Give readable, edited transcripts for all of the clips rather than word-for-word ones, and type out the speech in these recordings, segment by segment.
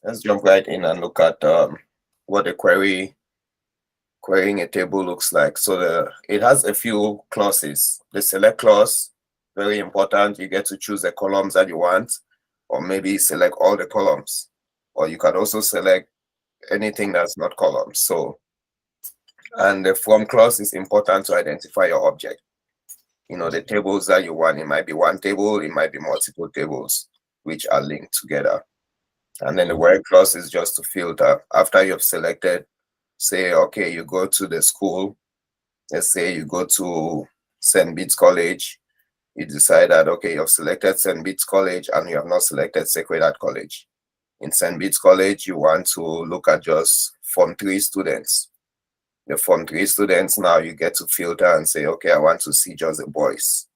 Let's jump right in and look at what the querying a table looks like. So it has a few clauses. The select clause, very important. You get to choose the columns that you want, or maybe select all the columns, or you can also select anything that's not columns. So, and the from clause is important to identify your object. You know, the tables that you want, it might be one table, it might be multiple tables, which are linked together. And then the where clause is just to filter. After you've selected, say, okay, you go to the school, let's say you go to St. Bede's College, you decide that, okay, you've selected St. Bede's College and you have not selected Sacred Heart College. In St. Bede's College, you want to look at just Form 3 students. The Form 3 students, now you get to filter and say, okay, I want to see just the boys.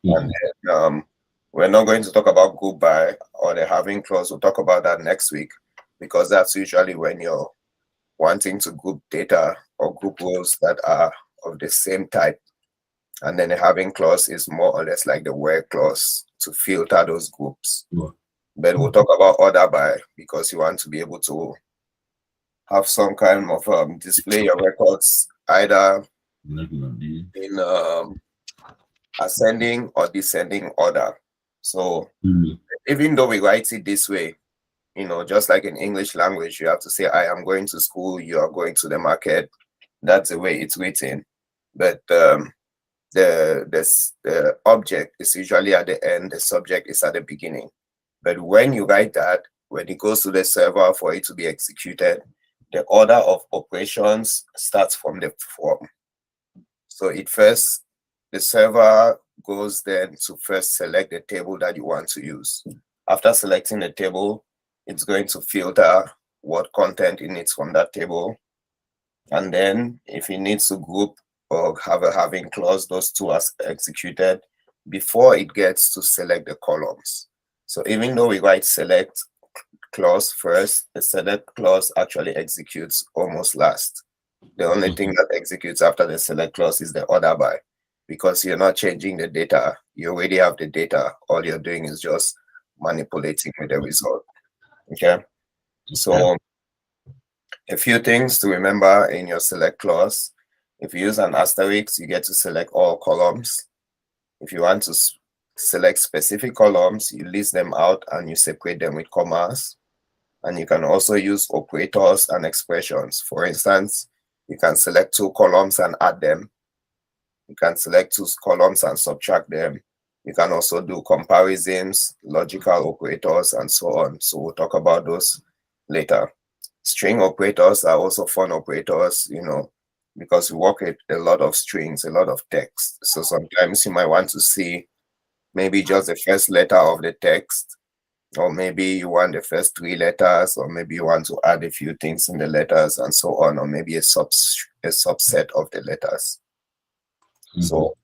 And then we're not going to talk about group by or the having clause. We'll talk about that next week, because that's usually when you're wanting to group data or group rows that are of the same type. And then the having clause is more or less like the where clause to filter those groups. But we'll talk about order by, because you want to be able to have some kind of display your records either in ascending or descending order. So even though we write it this way, you know, just like in English language, you have to say, I am going to school, you are going to the market. That's the way it's written. But the object is usually at the end, the subject is at the beginning. But when you write that, when it goes to the server for it to be executed, the order of operations starts from the form. So the server goes then to first select the table that you want to use. After selecting the table, it's going to filter what content it needs from that table. And then if it needs to group or have a having clause, those two are executed before it gets to select the columns. So even though we write select clause first, the select clause actually executes almost last. The only thing that executes after the select clause is the order by, because you're not changing the data. You already have the data. All you're doing is just manipulating with the result. Okay. So a few things to remember in your select clause. If you use an asterisk, you get to select all columns. If you want to select specific columns, you list them out and you separate them with commas. And you can also use operators and expressions. For instance, you can select two columns and add them. You can select two columns and subtract them. You can also do comparisons, logical operators, and so on. So we'll talk about those later. String operators are also fun operators, you know, because we work with a lot of strings, a lot of text. So sometimes you might want to see maybe just the first letter of the text, or maybe you want the first three letters, or maybe you want to add a few things in the letters and so on, or maybe a subset of the letters. So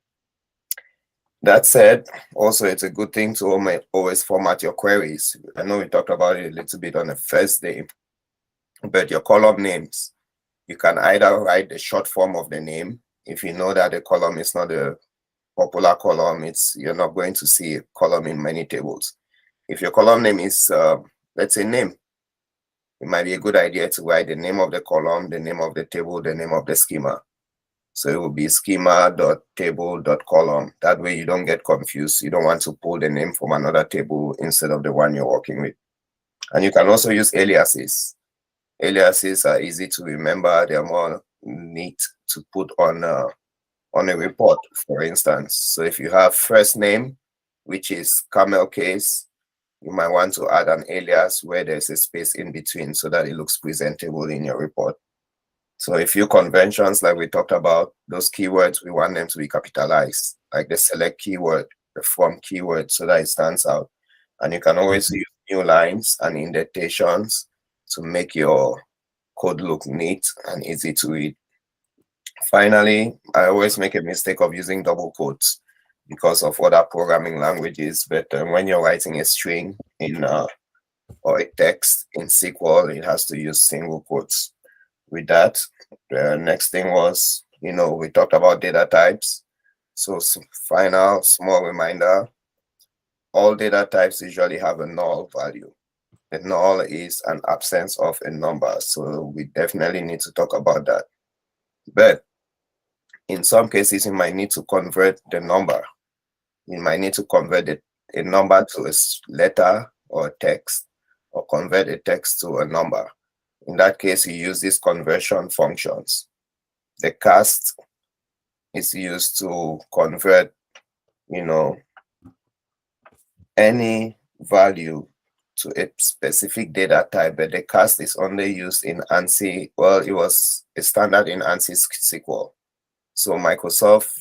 that said, also it's a good thing to always format your queries. I know we talked about it a little bit on the first day, but your column names, you can either write the short form of the name. If you know that the column is not a popular column, you're not going to see a column in many tables. If your column name is, let's say, name, it might be a good idea to write the name of the column, the name of the table, the name of the schema. So it will be schema.table.column. That way you don't get confused. You don't want to pull the name from another table instead of the one you're working with. And you can also use aliases. Aliases are easy to remember. They're more neat to put on a report, for instance. So if you have first name, which is camel case, you might want to add an alias where there's a space in between so that it looks presentable in your report. So a few conventions like we talked about, those keywords, we want them to be capitalized, like the select keyword, the from keyword, so that it stands out. And you can always use new lines and indentations to make your code look neat and easy to read. Finally, I always make a mistake of using double quotes because of other programming languages, but when you're writing a string in or a text in SQL, it has to use single quotes. With that, the next thing was, you know, we talked about data types. So final small reminder, all data types usually have a null value. The null is an absence of a number. So we definitely need to talk about that. But in some cases, you might need to convert the number. You might need to convert a number to a letter or text, or convert a text to a number. In that case, you use these conversion functions. The cast is used to convert, any value to a specific data type, but the cast is only used in ANSI. Well, it was a standard in ANSI SQL. So Microsoft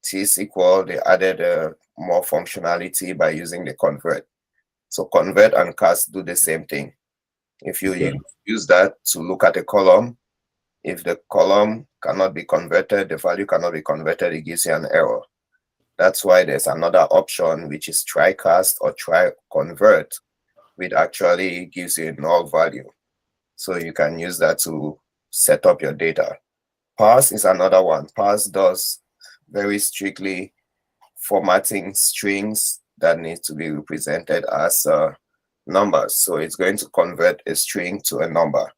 T-SQL, they added more functionality by using the convert. So convert and cast do the same thing. If you use that to look at a column, if the column cannot be converted, the value cannot be converted, it gives you an error. That's why there's another option, which is try cast or try convert, which actually gives you a null value. So you can use that to set up your data. Parse is another one. Parse does very strictly formatting strings that need to be represented as numbers. So it's going to convert a string to a number.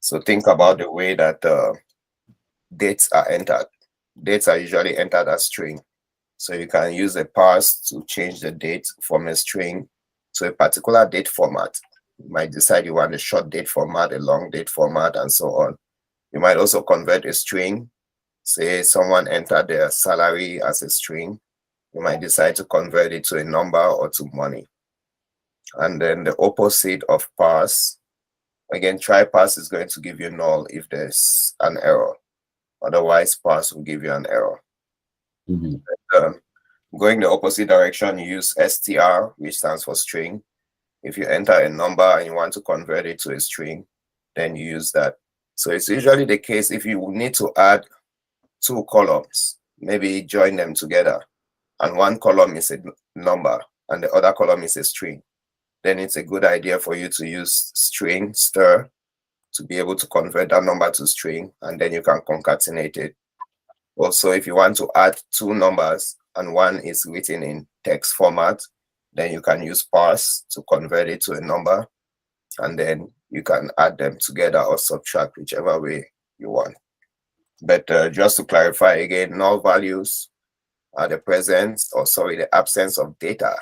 So think about the way that dates are entered. Dates are usually entered as string. So you can use a parse to change the date from a string to a particular date format. You might decide you want a short date format, a long date format, and so on. You might also convert a string. Say someone entered their salary as a string. You might decide to convert it to a number or to money. And then the opposite of parse, again, try parse is going to give you null if there's an error. Otherwise, parse will give you an error. Going the opposite direction, you use str, which stands for string. If you enter a number and you want to convert it to a string, then you use that. So it's usually the case if you need to add two columns, maybe join them together, and one column is a number and the other column is a string, then it's a good idea for you to use string stir to be able to convert that number to string, and then you can concatenate it. Also, if you want to add two numbers and one is written in text format, then you can use parse to convert it to a number, and then you can add them together or subtract, whichever way you want. But just to clarify again, null values are the absence of data.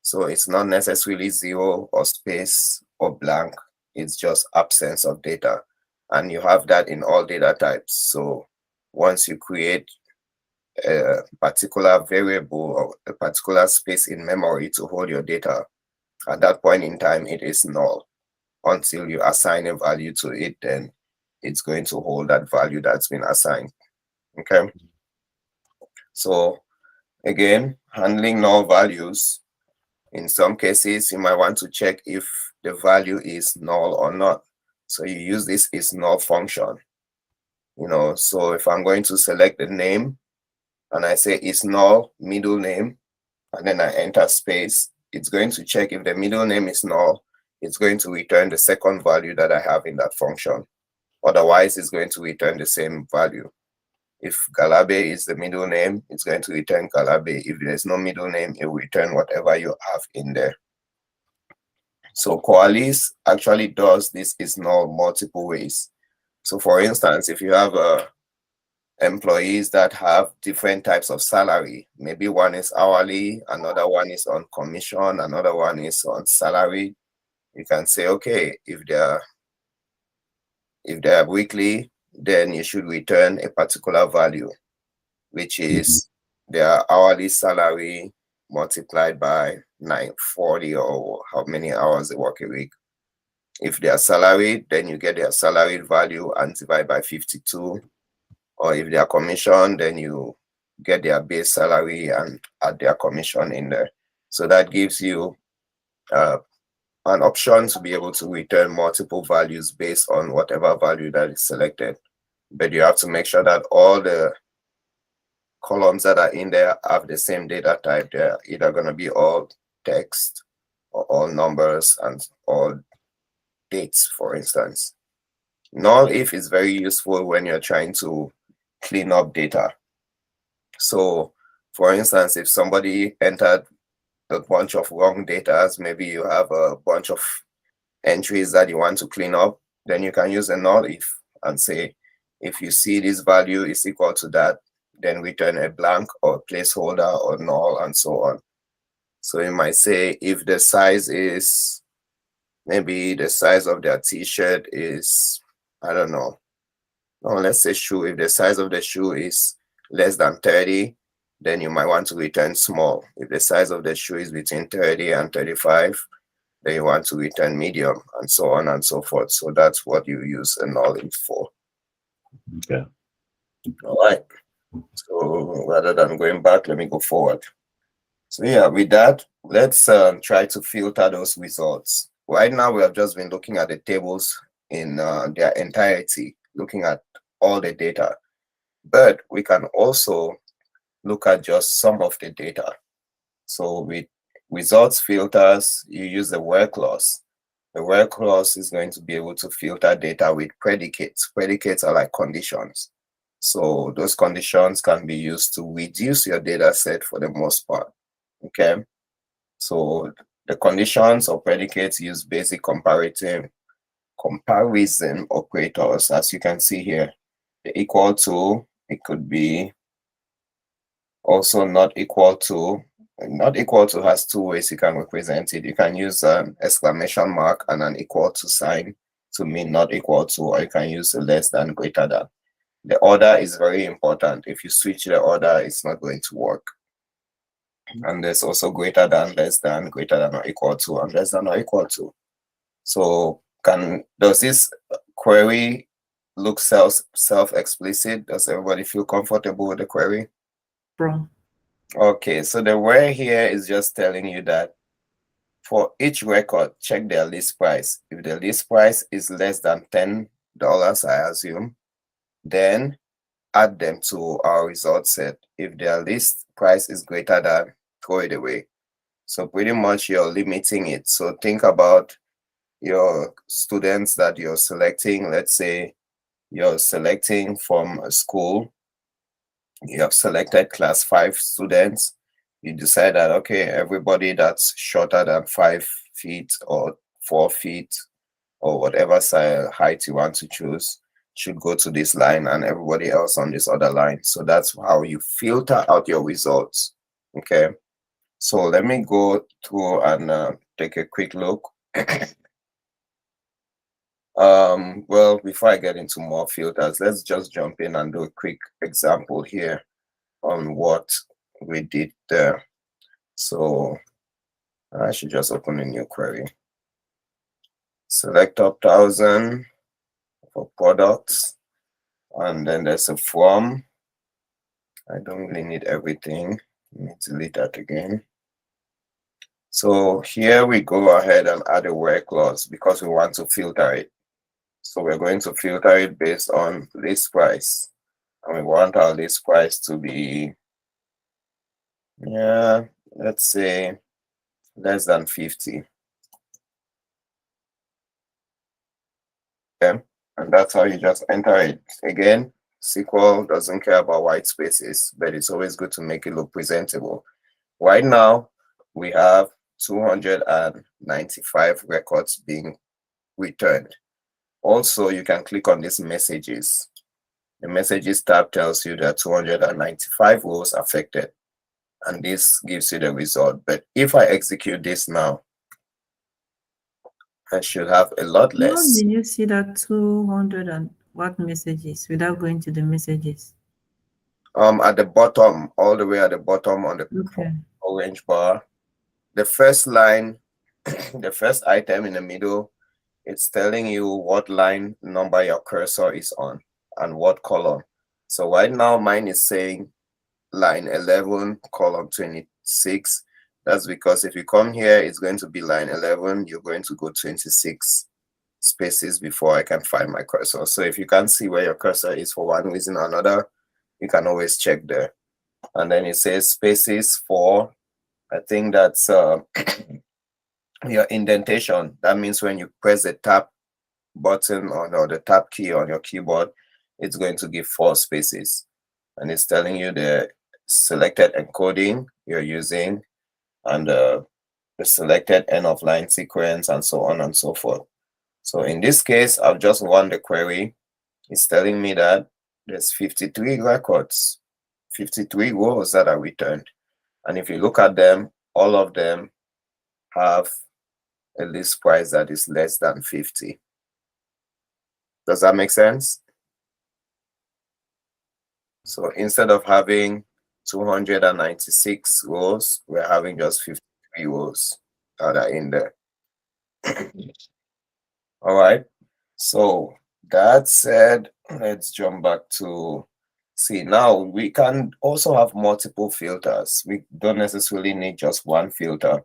So it's not necessarily zero or space or blank. It's just absence of data. And you have that in all data types. So once you create a particular variable or a particular space in memory to hold your data, at that point in time, it is null. Until you assign a value to it, then it's going to hold that value that's been assigned. Okay. So again, handling null values. In some cases, you might want to check if the value is null or not. So you use this is null function. So if I'm going to select the name and I say is null middle name, and then I enter space, it's going to check if the middle name is null. It's going to return the second value that I have in that function. Otherwise, it's going to return the same value. If Galabe is the middle name, it's going to return Galabe. If there's no middle name, it will return whatever you have in there. So Coalesce actually does this is null multiple ways. So for instance, if you have employees that have different types of salary, maybe one is hourly, another one is on commission, another one is on salary, you can say, okay, if they're weekly, then you should return a particular value, which is their hourly salary multiplied by 940 or how many hours they work a week. If they are salaried, then you get their salaried value and divide by 52. Or if they are commissioned, then you get their base salary and add their commission in there. So that gives you an option to be able to return multiple values based on whatever value that is selected. But you have to make sure that all the columns that are in there have the same data type. They're either going to be all text or all numbers and all dates, for instance. Null if is very useful when you're trying to clean up data. So, for instance, if somebody entered a bunch of wrong data, maybe you have a bunch of entries that you want to clean up, then you can use a null if and say, if you see this value is equal to that, then return a blank or placeholder or null and so on. So you might say if the size is, maybe the size of their t-shirt is, I don't know, no, let's say shoe. If the size of the shoe is less than 30, then you might want to return small. If the size of the shoe is between 30 and 35, then you want to return medium, and so on and so forth. So that's what you use a null if for. Okay. All right. So rather than going back, let me go forward. So yeah, with that, let's try to filter those results. Right now, we have just been looking at the tables in their entirety, looking at all the data. But we can also look at just some of the data. So with results filters, you use the where clause. The where clause is going to be able to filter data with predicates. Predicates are like conditions. So those conditions can be used to reduce your data set for the most part. Okay. So the conditions or predicates use basic comparison operators, as you can see here. The equal to, it could be also not equal to. Not equal to has two ways you can represent it. You can use an exclamation mark and an equal to sign to mean not equal to, or you can use a less than, greater than. The order is very important. If you switch the order, it's not going to work. And there's also greater than, less than, greater than or equal to, and less than or equal to. So does this query look self-explicit? Does everybody feel comfortable with the query? From. Okay, so the where here is just telling you that for each record, check their list price. If the list price is less than $10, I assume, then add them to our result set. If their list price is greater than, throw it away. So pretty much you're limiting it. So think about your students that you're selecting. Let's say you're selecting from a school. You have selected class 5 students. You decide that, okay, everybody that's shorter than 5 feet or 4 feet or whatever size height you want to choose should go to this line, and everybody else on this other line. So that's how you filter out your results. Okay. So let me go through and take a quick look. Well, before I get into more filters, let's just jump in and do a quick example here on what we did there. So I should just open a new query. Select top 1,000 for products, and then there's a from. I don't really need everything. Let me delete that again. So here we go ahead and add a where clause because we want to filter it. So we're going to filter it based on list price. And we want our list price to be, yeah, let's say less than 50. Okay. And that's how you just enter it. Again, SQL doesn't care about white spaces, but it's always good to make it look presentable. Right now, we have 295 records being returned. Also, you can click on these messages. The messages tab tells you that 295 rows affected, and this gives you the result. But if I execute this now, I should have a lot less. How did you see that 200 and what messages without going to the messages? At the bottom, all the way at the bottom on the orange bar, the first line, the first item in the middle, it's telling you what line number your cursor is on and what column. So right now mine is saying line 11, column 26. That's because if you come here, it's going to be line 11. You're going to go 26 spaces before I can find my cursor. So if you can't see where your cursor is for one reason or another, you can always check there. And then it says spaces for, I think that's your indentation. That means when you press the tab button or the tab key on your keyboard, it's going to give 4 spaces. And it's telling you the selected encoding you're using and the selected end of line sequence and so on and so forth. So in this case, I've just run the query. It's telling me that there's 53 records, 53 rows that are returned. And if you look at them, all of them have a list price that is less than 50. Does that make sense? So instead of having 296 rows, we're having just 53 rows that are in there. All right. So that said, let's jump back to see. Now we can also have multiple filters. We don't necessarily need just one filter.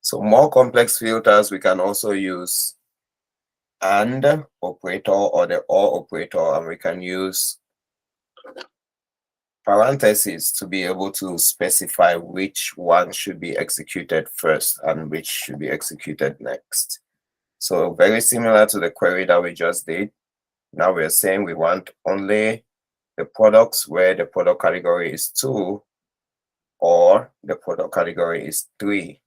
So more complex filters, we can also use AND operator or the OR operator, and we can use parentheses to be able to specify which one should be executed first and which should be executed next. So very similar to the query that we just did. Now we're saying we want only the products where the product category is 2 or the product category is 3.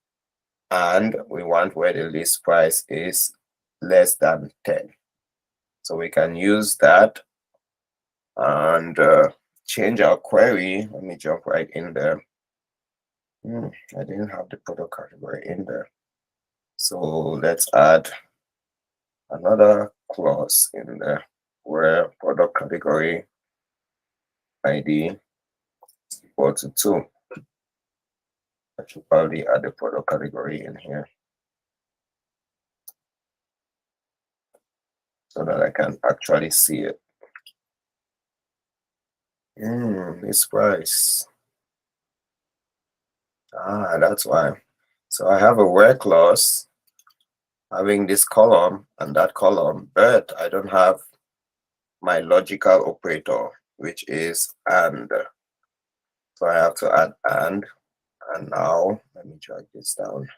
And we want where the list price is less than 10. So we can use that and change our query. Let me jump right in there. I didn't have the product category in there. So let's add another clause in there where product category ID is equal to 2. I should probably add the product category in here so that I can actually see it. This price. That's why. So I have a where clause having this column and that column, but I don't have my logical operator, which is AND. So I have to add AND. And now let me drag this down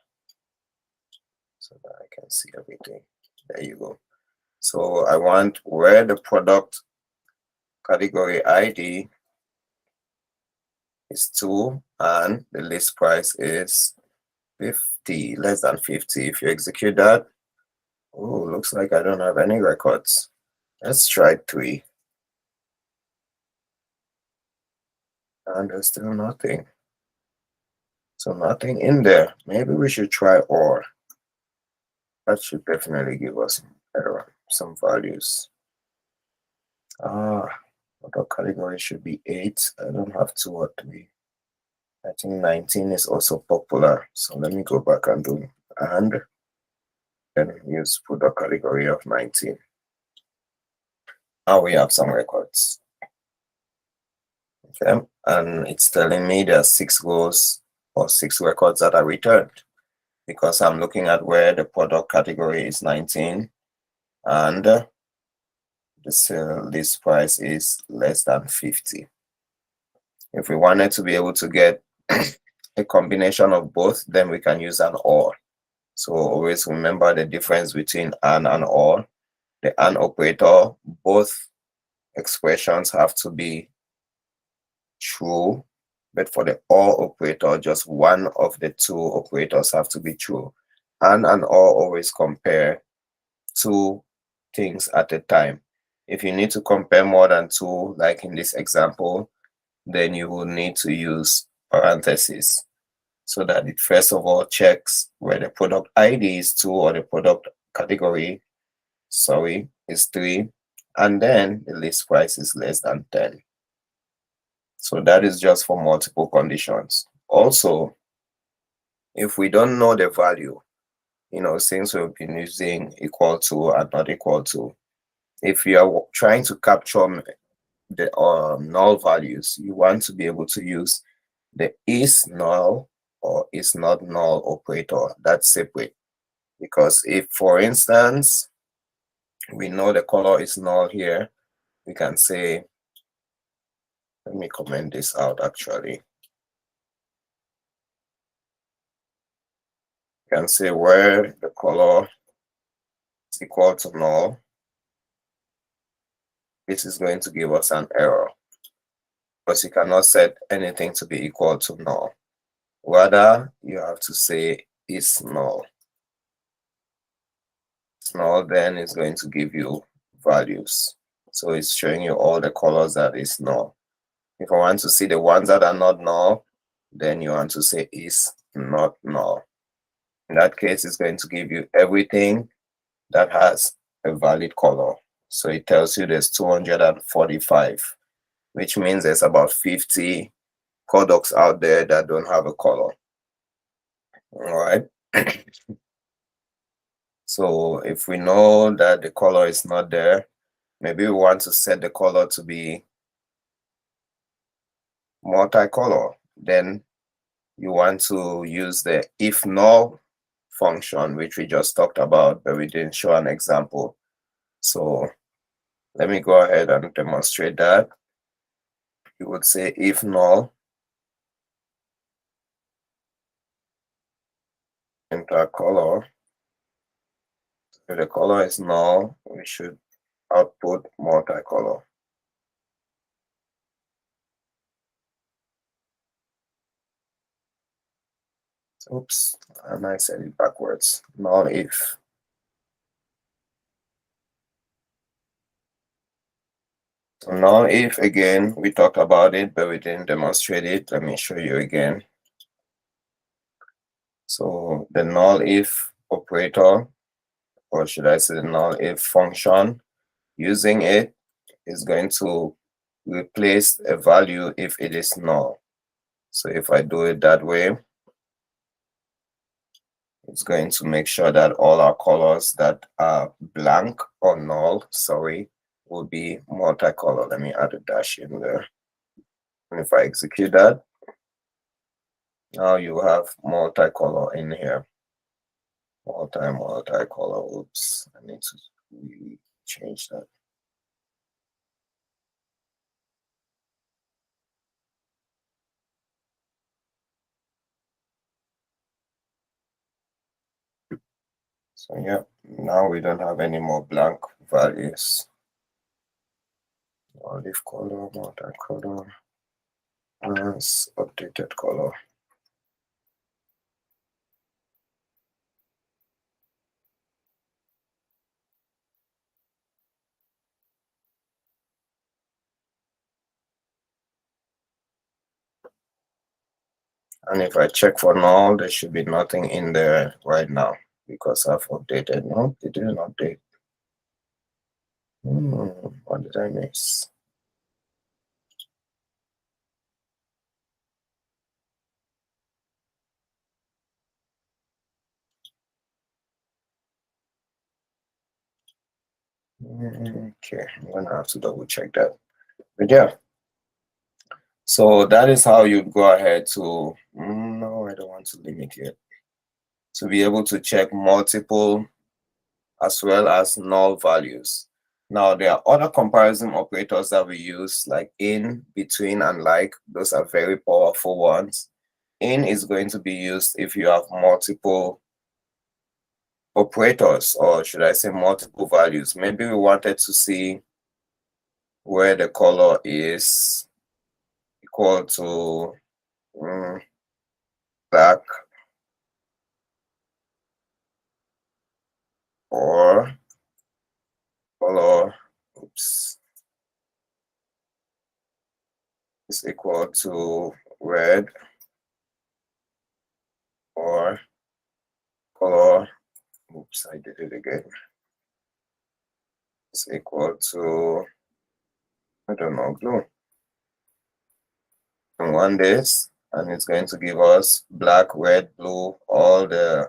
so that I can see everything. There you go. So I want where the product category ID is 2 and the list price is 50, less than 50. If you execute that, oh, looks like I don't have any records. Let's try 3. And there's still nothing. So nothing in there. Maybe we should try OR. That should definitely give us error, some values. The category should be 8. I don't have 2 or 3. I think 19 is also popular. So let me go back and do and then use product category of 19. Now we have some records. Okay, and it's telling me there are 6 rows or 6 records that are returned because I'm looking at where the product category is 19 and the list price is less than 50. If we wanted to be able to get a combination of both, then we can use an OR. So always remember the difference between AND and OR. The AND operator, both expressions have to be true, but for the OR operator, just one of the 2 operators have to be true. AND and OR always compare 2 things at a time. If you need to compare more than 2, like in this example, then you will need to use parentheses so that it first of all checks where the product ID is 2 or the product category, is 3, and then the list price is less than 10. So that is just for multiple conditions. Also, if we don't know the value, since we've been using equal to and not equal to, if you are trying to capture the null values, you want to be able to use the is null or is not null operator. That's separate. Because if, for instance, we know the color is null here, we can say, let me comment this out actually. We can say where the color is equal to null. This is going to give us an error because you cannot set anything to be equal to null. Rather, you have to say is null. null, then it's going to give you values. So it's showing you all the colors that is null. If I want to see the ones that are not null, then you want to say is not null. In that case, it's going to give you everything that has a valid color. So it tells you there's 245, which means there's about 50 products out there that don't have a color. All right. So if we know that the color is not there, maybe we want to set the color to be multicolor. Then you want to use the if null function, which we just talked about, but we didn't show an example. So let me go ahead and demonstrate that. You would say if null, enter color. If the color is null, we should output multicolor. Oops, and I said it backwards. Null if. So null if, again, we talked about it, but we didn't demonstrate it. Let me show you again. So the null if operator, or should I say the null if function, using it is going to replace a value if it is null. So if I do it that way, it's going to make sure that all our colors that are blank or null, sorry, will be multicolor. Let me add a dash in there. And if I execute that, now you have multicolor in here. Multicolor. Oops, I need to really change that. So yeah, now we don't have any more blank values. Olive color, multicolor, as updated color. And if I check for null, there should be nothing in there right now because I've updated. No, it didn't update. What did I miss? Okay, I'm gonna have to double check that. But yeah, so that is how you go ahead to, no, I don't want to limit it. To be able to check multiple as well as null values. Now, there are other comparison operators that we use, like in, between, and like. Those are very powerful ones. In is going to be used if you have multiple operators, or should I say multiple values. Maybe we wanted to see where the color is equal to black, or color, oops, is equal to red, or color, oops, I did it again, is equal to, I don't know, blue. And run this, and it's going to give us black, red, blue, all the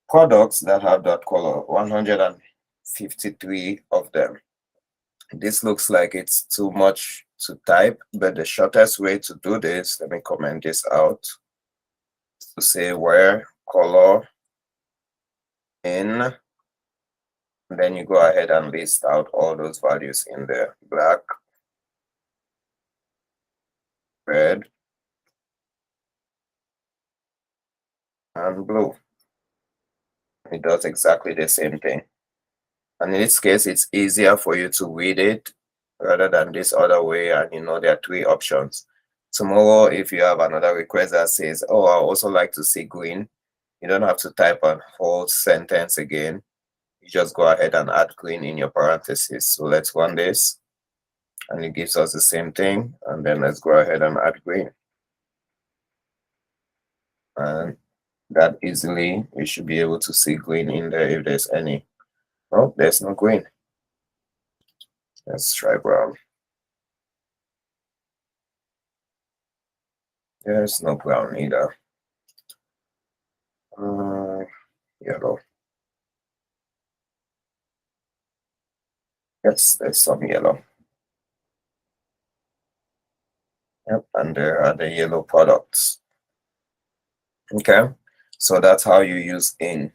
products that have that color, 153 of them. This looks like it's too much to type, but the shortest way to do this, let me comment this out, to say where color in, and then you go ahead and list out all those values in there: black, red, and blue. It does exactly the same thing. And in this case, it's easier for you to read it rather than this other way. And you know, there are three options. Tomorrow, if you have another request that says, oh, I also like to see green, You don't have to type a whole sentence again. You just go ahead and add green in your parentheses. So let's run this, and it gives us the same thing. And then let's go ahead and add green. And that easily, we should be able to see green in there if there's any. Oh, there's no green. Let's try brown. There's no brown either. Yellow. Yes, there's some yellow. Yep, and there are the yellow products. Okay, so that's how you use in.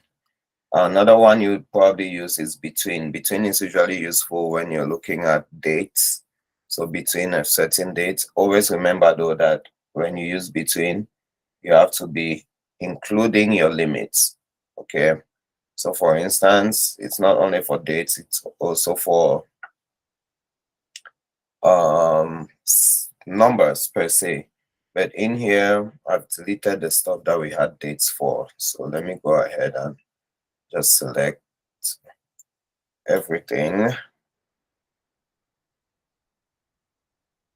Another one you'd probably use is between. Between is usually useful when you're looking at dates. So between a certain date, always remember though that when you use between, you have to be including your limits. Okay, so for instance, it's not only for dates, it's also for numbers per se. But in here, I've deleted the stuff that we had dates for. So let me go ahead and just select everything.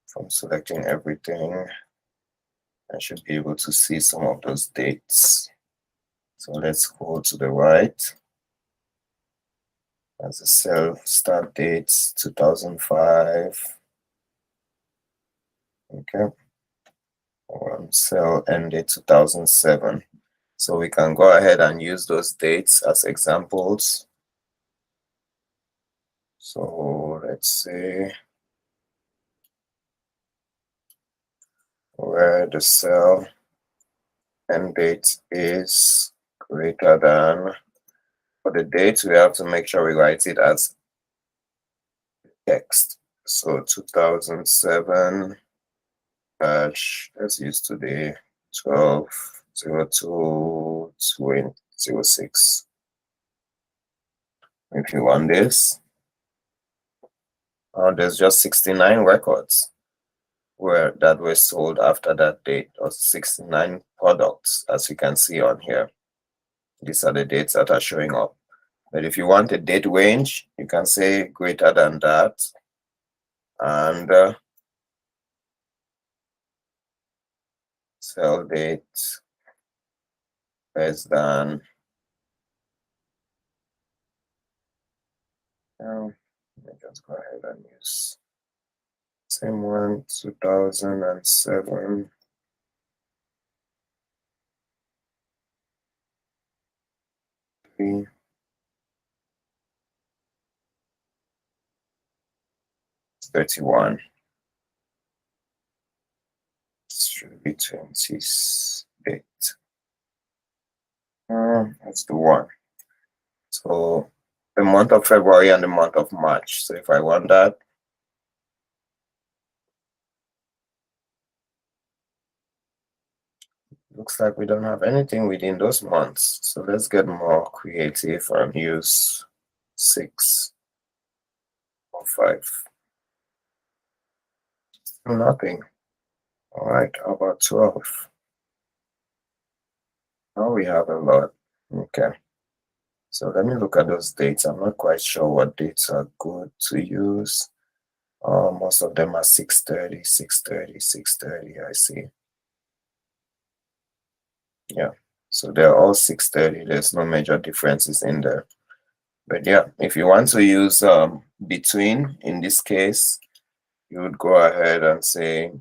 From selecting everything, I should be able to see some of those dates. So let's go to the right. As a cell start dates 2005. Okay. Cell end date 2007. So we can go ahead and use those dates as examples. So let's say where the cell end date is greater than, for the date, we have to make sure we write it as text. So 2007 dash, let's use today, 12/02/2006. If you want this, there's just 69 records that were sold after that date, or 69 products, as you can see on here. These are the dates that are showing up. But if you want a date range, you can say greater than that, and sell date less than, let me just go ahead and use same one, 2007. Three. It's 31. It should be 28. That's the one. So the month of February and the month of March. So if I want that, looks like we don't have anything within those months. So let's get more creative and use 6 or 5. Still nothing. All right, how about 12? Now we have a lot. Okay. So let me look at those dates. I'm not quite sure what dates are good to use. Most of them are 6:30, 6:30, 6:30, I see. Yeah, so they're all 6:30. There's no major differences in there. But yeah, if you want to use between, in this case, you would go ahead and say,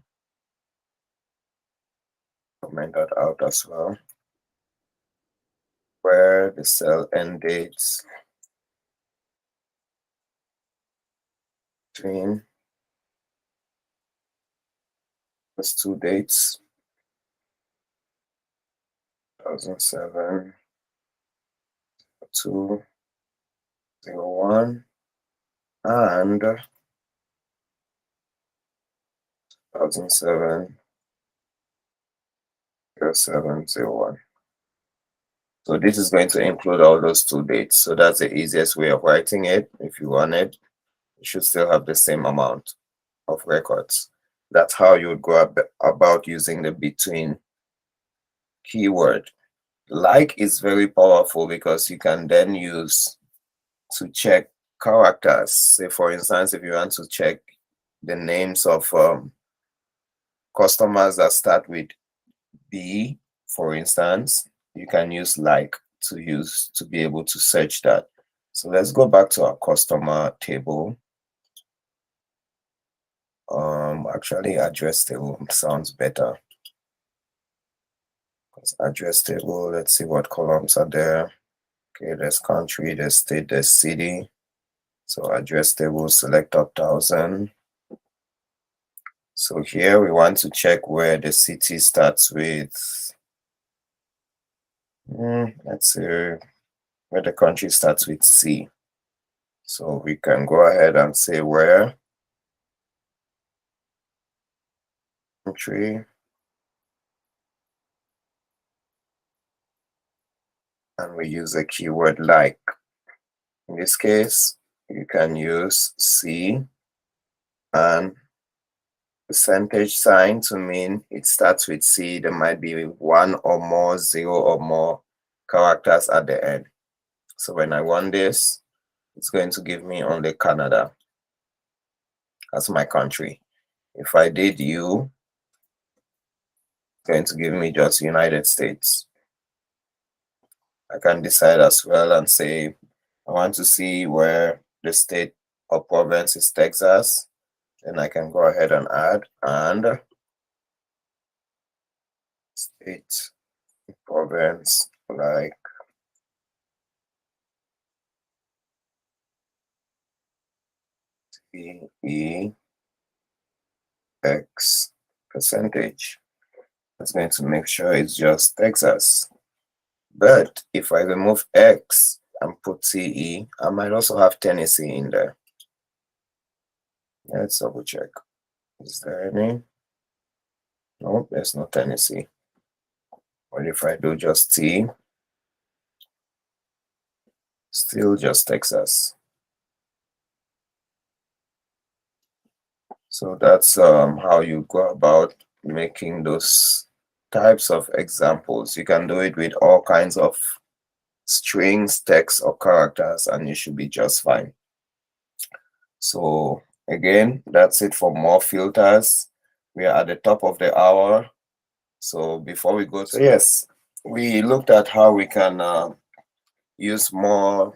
comment that out as well, where the cell end dates between those two dates, 2007, 201, and 2007, 0701. So this is going to include all those two dates. So that's the easiest way of writing it. If you want it, you should still have the same amount of records. That's how you would go about using the between keyword. Like is very powerful because you can then use to check characters. Say, for instance, if you want to check the names of customers that start with B, for instance, you can use like to be able to search that. So let's go back to our customer table. Actually, address table sounds better. Because address table, let's see what columns are there. Okay, there's country, there's state, there's city. So address table, select up 1000. So here we want to check where the city starts with, let's see, where the country starts with C. So we can go ahead and say where country, and we use a keyword like. In this case, you can use C and percentage sign to mean it starts with C. There might be 1 or more, 0 or more characters at the end. So when I want this, it's going to give me only Canada as my country. If I did U, it's going to give me just United States. I can decide as well and say, I want to see where the state or province is Texas. Then I can go ahead and add and state province like TEX percentage. That's going to make sure it's just Texas. But if I remove X and put CE, I might also have Tennessee in there. Let's double check. Is there any? No, there's no Tennessee. But if I do just T, still just Texas. So that's how you go about making those types of examples. You can do it with all kinds of strings, text, or characters, and you should be just fine. So again, that's it for more filters. We are at the top of the hour. So before we go to, yes, we looked at how we can use more,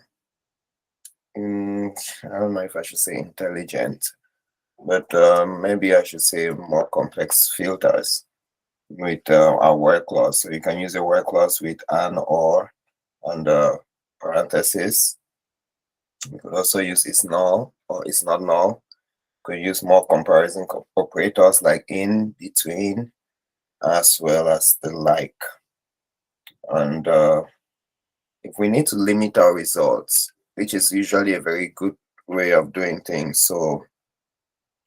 I don't know if I should say intelligent, but maybe I should say more complex filters with our word clause. So you can use a word clause with an, or, and parentheses. You could also use is null or is not null. You could use more comparison operators like in, between, as well as the like. And if we need to limit our results, which is usually a very good way of doing things. So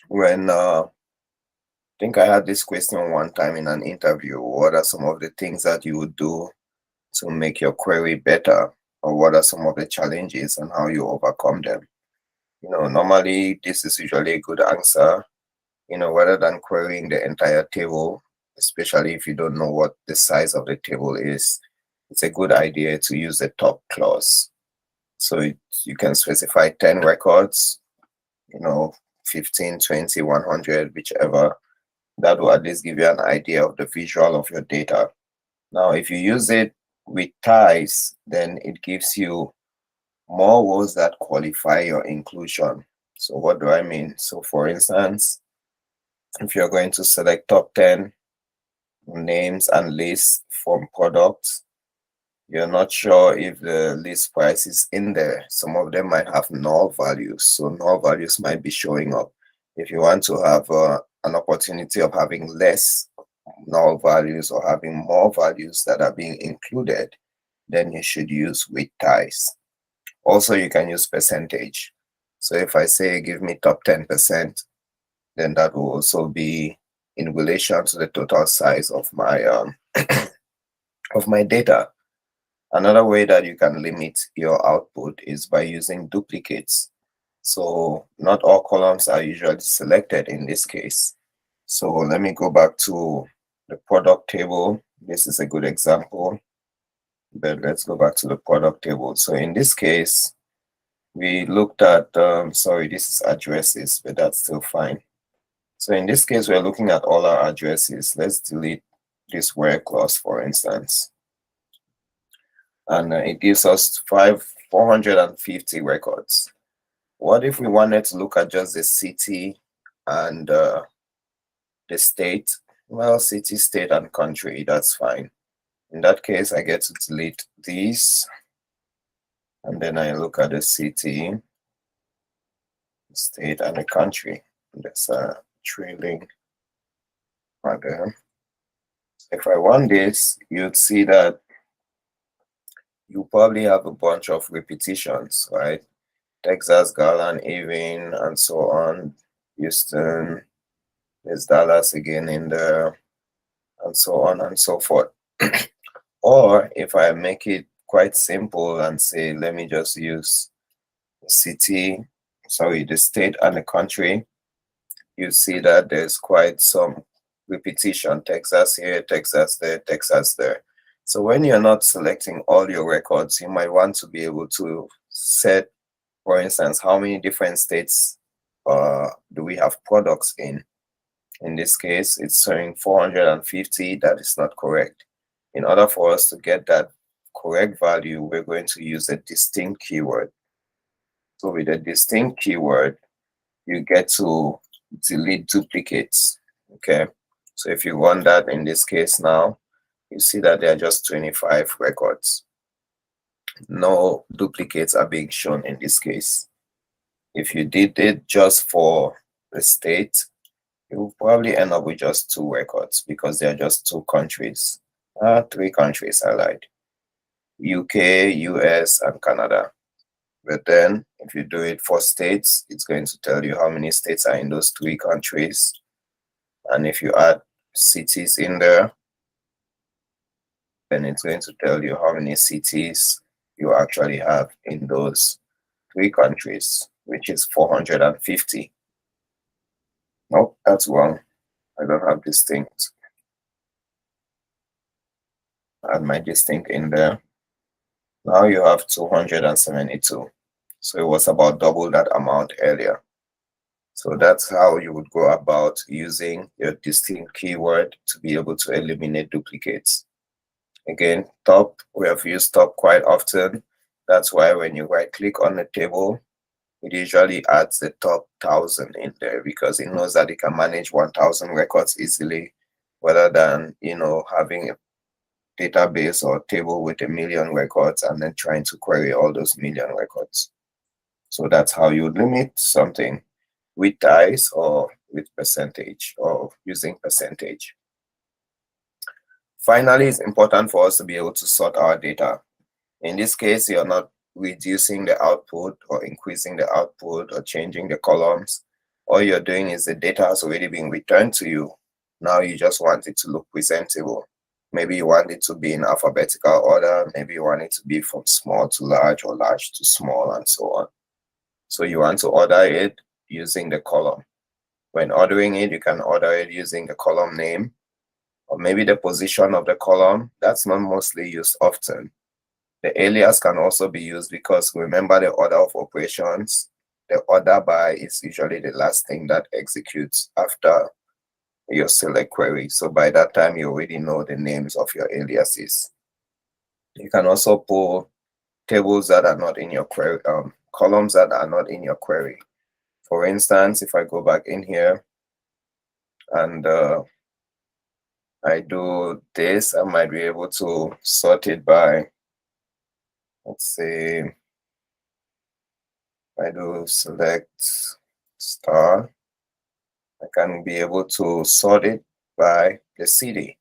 when I think I had this question one time in an interview, what are some of the things that you would do to make your query better? Or what are some of the challenges and how you overcome them? Normally this is usually a good answer, rather than querying the entire table, especially if you don't know what the size of the table is. It's a good idea to use the top clause. So you can specify 10 records, 15, 20, 100, whichever. That will at least give you an idea of the visual of your data. Now, if you use it with ties, then it gives you more rows that qualify your inclusion. So what do I mean? So for instance, if you're going to select top 10 names and lists from products, you're not sure if the list price is in there. Some of them might have null values, so null values might be showing up. If you want to have an opportunity of having less null values or having more values that are being included, then you should use with ties. Also, you can use percentage. So if I say give me top 10%, then that will also be in relation to the total size of my of my data. Another way that you can limit your output is by using duplicates. So not all columns are usually selected in this case. So let me go back to the product table. This is a good example. But let's go back to the product table. So in this case, we looked at, sorry, this is addresses, but that's still fine. So in this case, we're looking at all our addresses. Let's delete this where clause, for instance. And it gives us 450 records. What if we wanted to look at just the city and the state? Well, city, state, and country, that's fine. In that case, I get to delete these. And then I look at the city, state, and the country. There's a trailing right there. If I want this, you'd see that you probably have a bunch of repetitions, right? Texas, Garland, Irving, and so on. Houston, there's Dallas again in there, and so on and so forth. Or if I make it quite simple and say, let me just use the city, sorry, the state and the country, you see that there's quite some repetition. Texas here, Texas there, Texas there. So when you're not selecting all your records, you might want to be able to set, for instance, how many different states do we have products in? In this case, it's showing 450. That is not correct. In order for us to get that correct value, we're going to use a distinct keyword. So with a distinct keyword, you get to delete duplicates. Okay. So if you run that in this case now, you see that there are just 25 records. No duplicates are being shown in this case. If you did it just for the state, you will probably end up with just 2 records because there are just 2 countries. 3 countries I lied. UK, US, and Canada. But then if you do it for states, it's going to tell you how many states are in those 3 countries. And if you add cities in there, then it's going to tell you how many cities you actually have in those 3 countries, which is 450. Nope, that's wrong. I don't have distinct. Add my distinct in there. Now you have 272. So it was about double that amount earlier. So that's how you would go about using your distinct keyword to be able to eliminate duplicates. Again, top, we have used top quite often. That's why when you right click on the table, it usually adds the top 1,000 in there because it knows that it can manage 1,000 records easily rather than, having a database or table with 1,000,000 records and then trying to query all those million records. So that's how you limit something with ties or with percentage or using percentage. Finally, it's important for us to be able to sort our data. In this case, you're not reducing the output or increasing the output or changing the columns. All you're doing is the data has already been returned to you. Now you just want it to look presentable. Maybe you want it to be in alphabetical order. Maybe you want it to be from small to large or large to small and so on. So you want to order it using the column. When ordering it, you can order it using the column name or maybe the position of the column. That's not mostly used often. The alias can also be used because remember the order of operations. The order by is usually the last thing that executes after your select query. So by that time, you already know the names of your aliases. You can also pull tables that are not in your query, columns that are not in your query. For instance, if I go back in here and I do this, I might be able to sort it by, let's say, I do select star, I can be able to sort it by the city.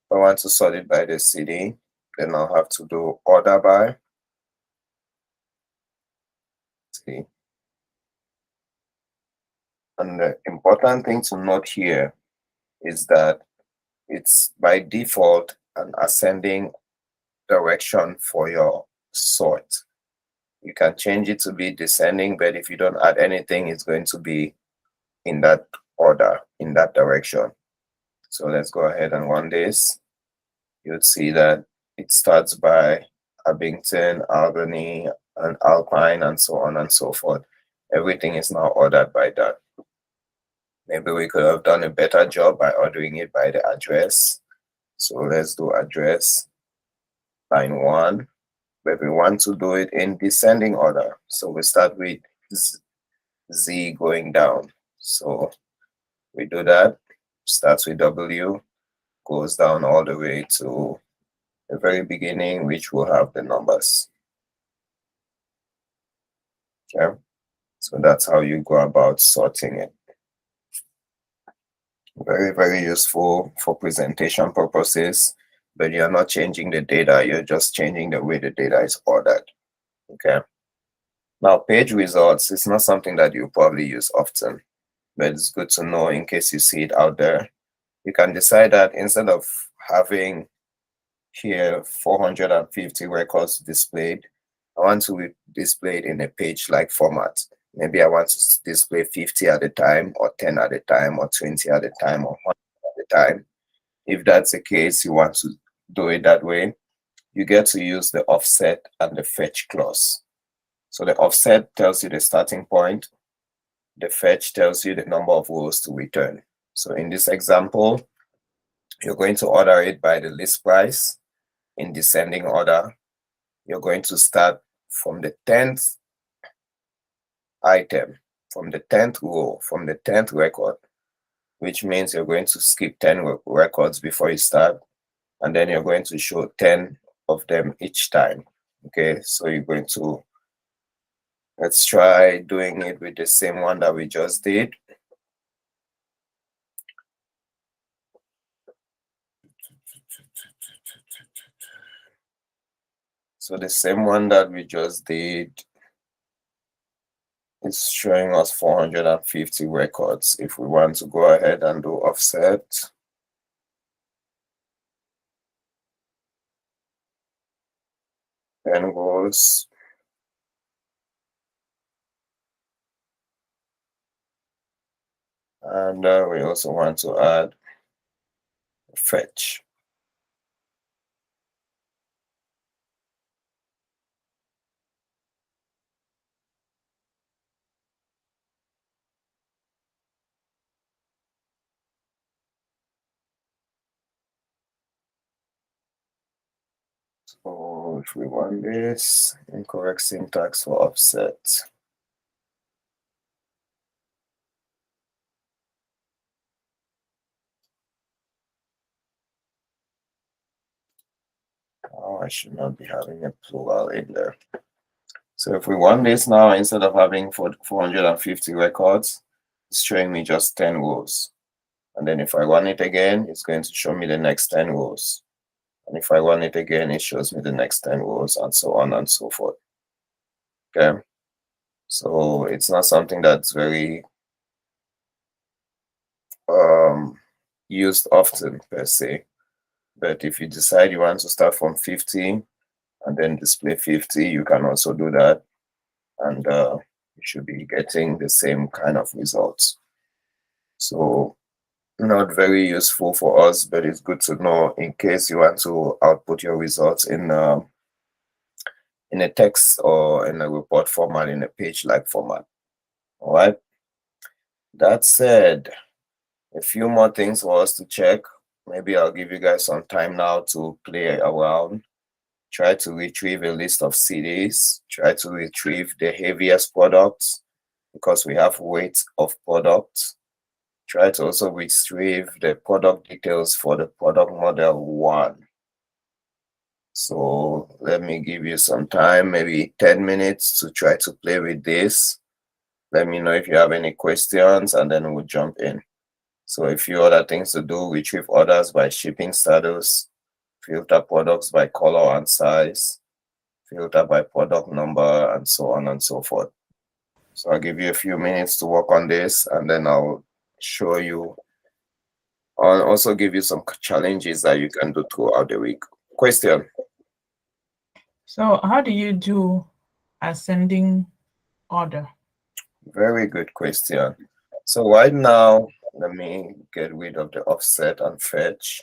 If I want to sort it by the city, then I'll have to do order by city. And the important thing to note here is that it's by default an ascending direction for your sort. You can change it to be descending, but if you don't add anything, it's going to be in that order, in that direction. So let's go ahead and run this. You'll see that it starts by Abington, Albany, and Alpine, and so on and so forth. Everything is now ordered by that. Maybe we could have done a better job by ordering it by the address. So let's do address, line 1, but we want to do it in descending order. So we start with Z going down. So we do that, starts with W, goes down all the way to the very beginning, which will have the numbers. Okay, so that's how you go about sorting it. Very, very useful for presentation purposes, but you're not changing the data, you're just changing the way the data is ordered. Okay. Now, page results is not something that you probably use often, but it's good to know in case you see it out there. You can decide that instead of having here 450 records displayed, I want to display it in a page-like format. Maybe I want to display 50 at a time, or 10 at a time, or 20 at a time, or 100 at a time. If that's the case, you want to do it that way, you get to use the offset and the fetch clause. So the offset tells you the starting point, the fetch tells you the number of rows to return. So in this example, you're going to order it by the list price in descending order. You're going to start from the 10th item, from the 10th row, from the 10th record, which means you're going to skip 10 records before you start, and then you're going to show 10 of them each time. Okay, so you're going to, let's try doing it with the same one that we just did. So the same one that we just did is showing us 450 records. If we want to go ahead and do offset, then rows, and we also want to add fetch. So if we want this, incorrect syntax for offset. Oh, I should not be having a plural in there. So if we want this now, instead of having 450 records, it's showing me just 10 rows. And then if I run it again, it's going to show me the next 10 rows. And if I run it again, it shows me the next 10 rows, and so on and so forth. Okay. So it's not something that's very used often per se. But if you decide you want to start from 50 and then display 50, you can also do that. And you should be getting the same kind of results. So not very useful for us, but it's good to know in case you want to output your results in a text or in a report format, in a page-like format. All right. That said, a few more things for us to check. Maybe I'll give you guys some time now to play around. Try to retrieve a list of CDs. Try to retrieve the heaviest products because we have weight of products. Try to also retrieve the product details for the product model 1. So let me give you some time, maybe 10 minutes to try to play with this. Let me know if you have any questions and then we'll jump in. So a few other things to do: retrieve orders by shipping status, filter products by color and size, filter by product number, and so on and so forth. So I'll give you a few minutes to work on this, and then I'll show you. I'll also give you some challenges that you can do throughout the week. Question? So how do you do ascending order? Very good question. So right now, let me get rid of the offset and fetch.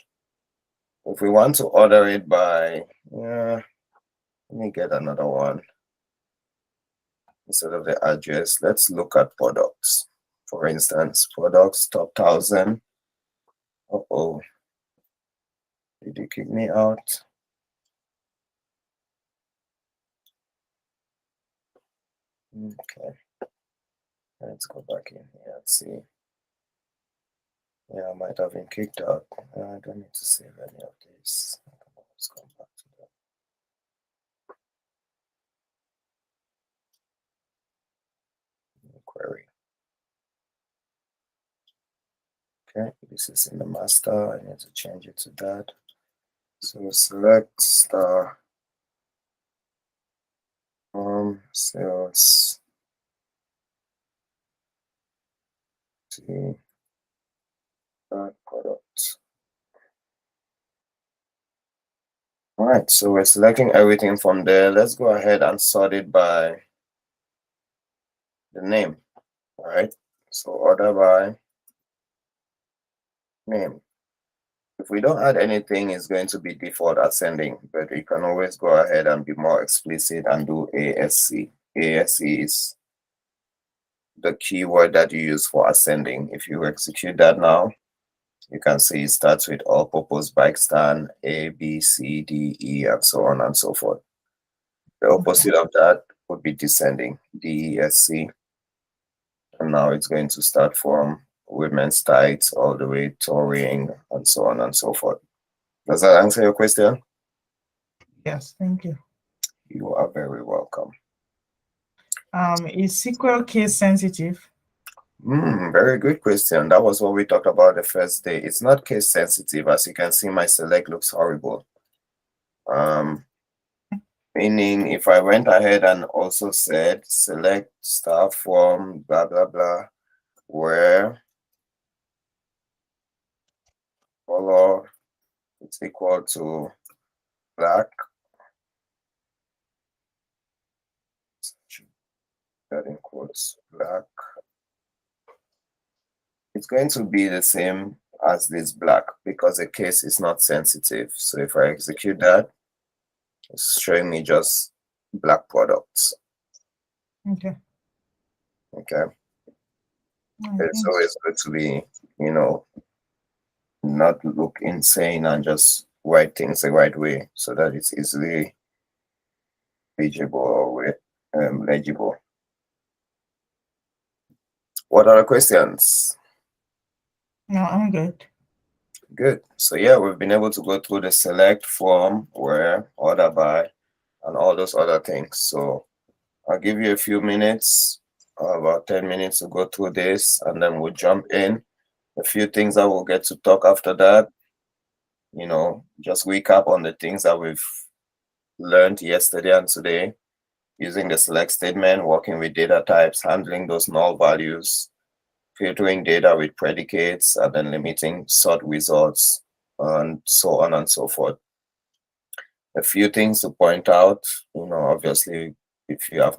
If we want to order it by, let me get another one. Instead of the address, let's look at products. For instance, products top 1,000. Uh-oh. Did you kick me out? Okay. Let's go back in here and see. Yeah, I might have been kicked out. I don't need to save any of these. Let's come back to that. Query. Okay, this is in the master. I need to change it to that. So select star sales to that product. All right, so we're selecting everything from there. Let's go ahead and sort it by the name. All right, so order by name. If we don't add anything, it's going to be default ascending, but we can always go ahead and be more explicit and do ASC. ASC is the keyword that you use for ascending. If you execute that now, you can see it starts with all-purpose bike stand, A, B, C, D, E, and so on and so forth. The opposite of that would be descending, D, E, S, C. And now it's going to start from women's tights all the way touring and so on and so forth. Does that answer your question? Yes, thank you. You are very welcome. Is SQL case sensitive? Very good question. That was what we talked about the first day. It's not case sensitive. As you can see, my select looks horrible. Meaning if I went ahead and also said select star form, blah, blah, blah, where color is equal to black, that includes black, it's going to be the same as this black because the case is not sensitive. So if I execute that, it's showing me just black products. Okay. Okay. Mm-hmm. It's always good to be, not look insane and just write things the right way so that it's easily legible or legible. What other questions? No, I'm good. Good. So yeah, we've been able to go through the select, form, where, order by, and all those other things. So I'll give you a few minutes, about 10 minutes to go through this, and then we'll jump in. A few things that we'll get to talk after that, just recap on the things that we've learned yesterday and today, using the select statement, working with data types, handling those null values, filtering data with predicates, and then limiting sort results, and so on and so forth. A few things to point out, obviously, if you have